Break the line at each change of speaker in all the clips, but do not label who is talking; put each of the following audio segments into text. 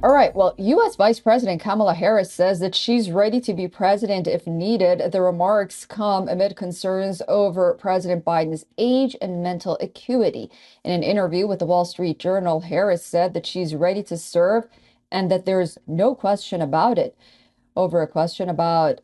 All right. Well, U.S. Vice President Kamala Harris says that she's ready to be president if needed. The remarks come amid concerns over President Biden's age and mental acuity. In an interview with the Wall Street Journal, Harris said that she's ready to serve and that there's no question about it. Over a question about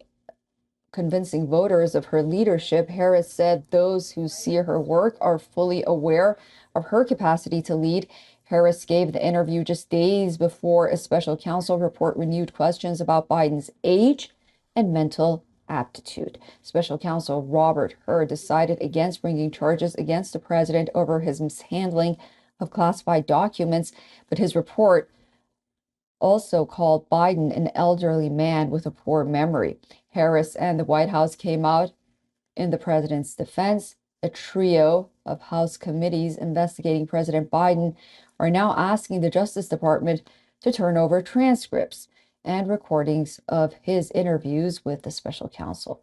convincing voters of her leadership, Harris said those who see her work are fully aware of her capacity to lead. Harris gave the interview just days before a special counsel report renewed questions about Biden's age and mental aptitude. Special counsel Robert Hur decided against bringing charges against the president over his mishandling of classified documents, but his report also called Biden an elderly man with a poor memory. Harris and the White House came out in the president's defense. A trio of House committees investigating President Biden are now asking the Justice Department to turn over transcripts and recordings of his interviews with the special counsel.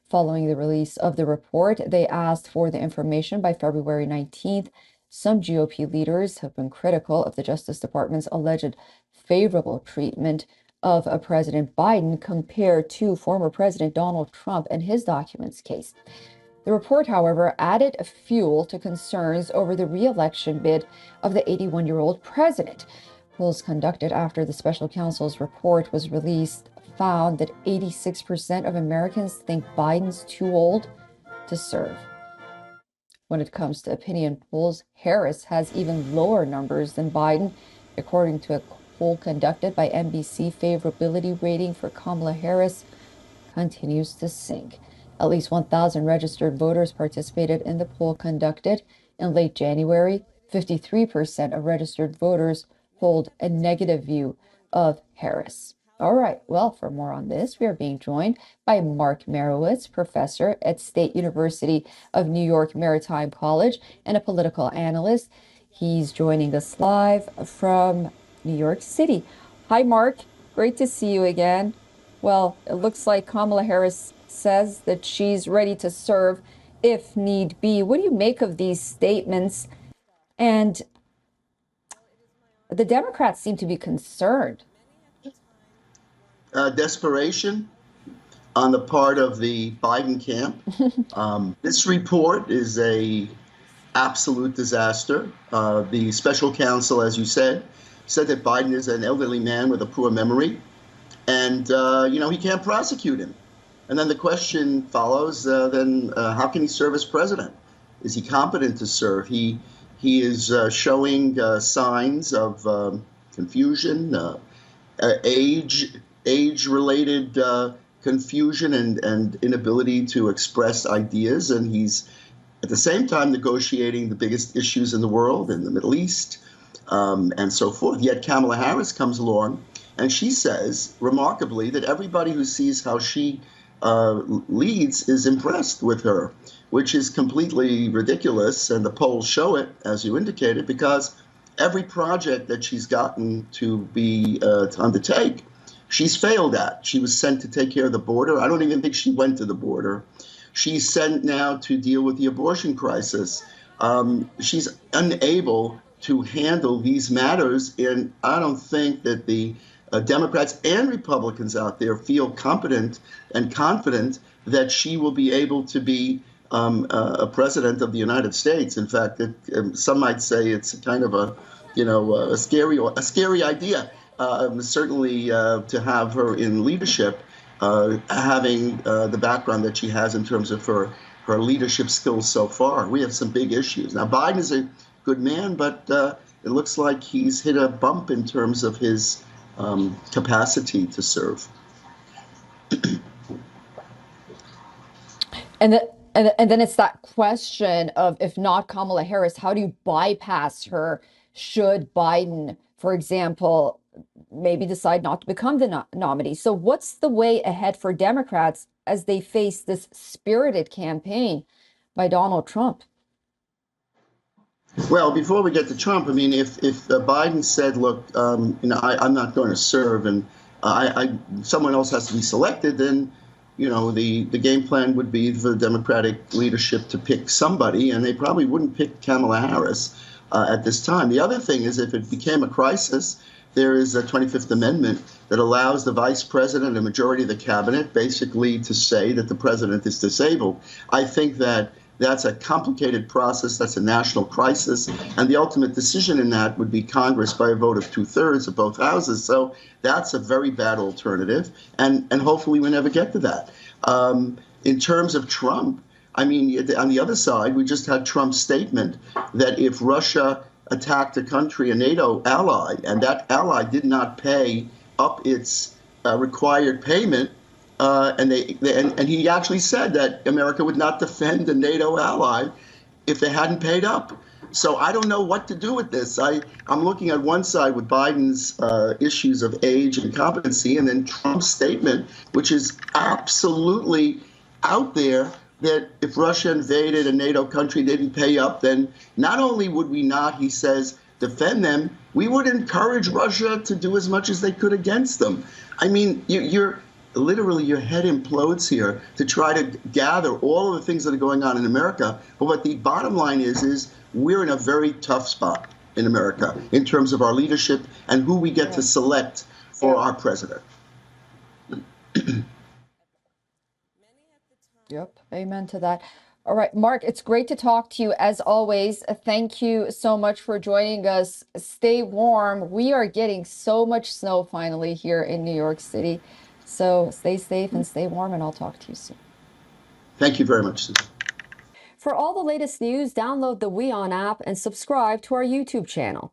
Following the release of the report, they asked for the information by February 19th. Some GOP leaders have been critical of the Justice Department's alleged favorable treatment of President Biden compared to former President Donald Trump and his documents case. The report, however, added fuel to concerns over the re-election bid of the 81-year-old president. Polls conducted after the special counsel's report was released found that 86% of Americans think Biden's too old to serve. When it comes to opinion polls, Harris has even lower numbers than Biden. According to a poll conducted by NBC, favorability rating for Kamala Harris continues to sink. At least 1,000 registered voters participated in the poll conducted in late January. 53% of registered voters hold a negative view of Harris. All right, well, for more on this, we are being joined by Mark Merowitz, professor at State University of New York Maritime College and a political analyst. He's joining us live from New York City. Hi, Mark. Great to see you again. Well, it looks like Kamala Harris says that she's ready to serve if need be. What do you make of these statements? And the Democrats seem to be concerned.
Desperation on the part of the Biden camp. This report is a absolute disaster. The special counsel, as you said that Biden is an elderly man with a poor memory, and he can't prosecute him. And then the question follows: then how can he serve as president? Is he competent to serve? He is showing signs of confusion, age-related confusion and inability to express ideas. And he's, at the same time, negotiating the biggest issues in the world, in the Middle East, and so forth. Yet Kamala Harris comes along, and she says, remarkably, that everybody who sees how she leads is impressed with her, which is completely ridiculous. And the polls show it, as you indicated, because every project that she's gotten to be to undertake, she's failed at. She was sent to take care of the border. I don't even think she went to the border. She's sent now to deal with the abortion crisis. She's unable to handle these matters, and I don't think that the Democrats and Republicans out there feel competent and confident that she will be able to be a president of the United States. In fact, some might say it's kind of a scary idea. Certainly to have her in leadership, having the background that she has in terms of her leadership skills so far. We have some big issues. Now, Biden is a good man, but it looks like he's hit a bump in terms of his capacity to serve.
And then it's that question of, if not Kamala Harris, how do you bypass her should Biden, for example, maybe decide not to become the nominee? So what's the way ahead for Democrats as they face this spirited campaign by Donald Trump?
Well, before we get to Trump, I mean, if Biden said, look, I'm not going to serve, and someone else has to be selected, then, the game plan would be for the Democratic leadership to pick somebody, and they probably wouldn't pick Kamala Harris at this time. The other thing is, if it became a crisis, there is a 25th Amendment that allows the vice president and a majority of the cabinet basically to say that the president is disabled. I think that that's a complicated process. That's a national crisis. And the ultimate decision in that would be Congress by a vote of 2/3 of both houses. So that's a very bad alternative. And hopefully we never get to that. In terms of Trump, I mean, on the other side, we just had Trump's statement that if Russia attacked a country, a NATO ally, and that ally did not pay up its required payment, and he actually said that America would not defend a NATO ally if they hadn't paid up. So I don't know what to do with this. I'm looking at one side with Biden's issues of age and competency, and then Trump's statement, which is absolutely out there, that if Russia invaded a NATO country, they didn't pay up, then not only would we not, he says, defend them, we would encourage Russia to do as much as they could against them. I mean, you're literally, your head implodes here to try to gather all of the things that are going on in America. But what the bottom line is we're in a very tough spot in America in terms of our leadership and who we get to select for our president.
Yep, amen to that. All right, Mark, it's great to talk to you as always. Thank you so much for joining us. Stay warm. We are getting so much snow finally here in New York City. So stay safe and stay warm, and I'll talk to you soon.
Thank you very much, Susan.
For all the latest news, download the WION app and subscribe to our YouTube channel.